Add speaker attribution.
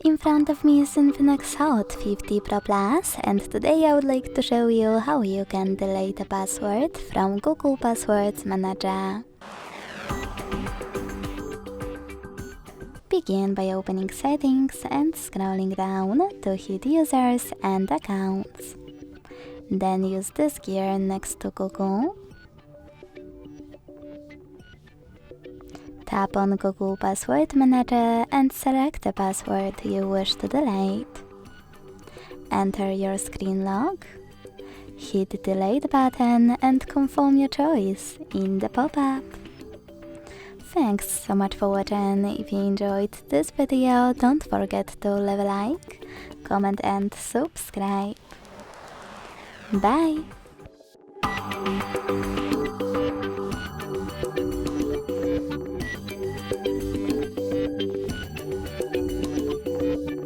Speaker 1: In front of me is INFINIX Hot 50 Pro Plus, and today I would like to show you how you can delete a password from Google Passwords Manager. Begin by opening Settings and scrolling down to hit Users and Accounts. Then use this gear next to Google. Tap on Google Password Manager and select the password you wish to delete. Enter your screen log, hit the Delete button and confirm your choice in the pop-up. Thanks so much for watching. If you enjoyed this video, don't forget to leave a like, comment and subscribe. Bye!